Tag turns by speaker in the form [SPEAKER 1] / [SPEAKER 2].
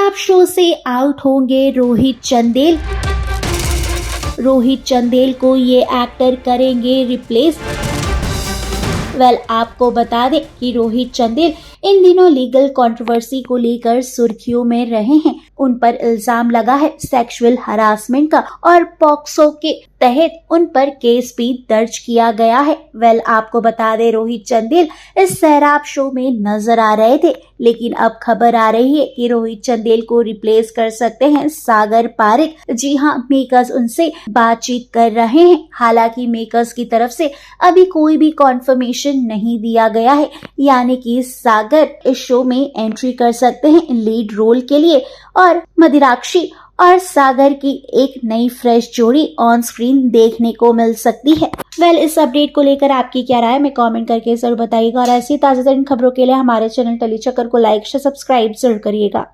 [SPEAKER 1] अब शो से आउट होंगे रोहित चंदेल। रोहित चंदेल को ये एक्टर करेंगे रिप्लेस। आपको बता दें कि रोहित चंदेल इन दिनों लीगल कंट्रोवर्सी को लेकर सुर्खियों में रहे हैं। उन पर इल्जाम लगा है सेक्सुअल हरासमेंट का और पॉक्सो के तहत उन पर केस भी दर्ज किया गया है। आपको बता दें रोहित चंदेल इस सैराब शो में नजर आ रहे थे, लेकिन अब खबर आ रही है कि रोहित चंदेल को रिप्लेस कर सकते हैं सागर पारिक। जी हाँ, मेकर्स उनसे बातचीत कर रहे हैं। हालांकि मेकर्स की तरफ से अभी कोई भी कॉन्फर्मेशन नहीं दिया गया है, यानी कि सागर इस शो में एंट्री कर सकते हैं लीड रोल के लिए और मदिराक्षी और सागर की एक नई फ्रेश जोड़ी ऑन स्क्रीन देखने को मिल सकती है। इस अपडेट को लेकर आपकी क्या राय है, मैं कमेंट करके जरूर बताइएगा और ऐसी ताज़ा तरीन खबरों के लिए हमारे चैनल टेलीचक्कर को लाइक से सब्सक्राइब जरूर करिएगा।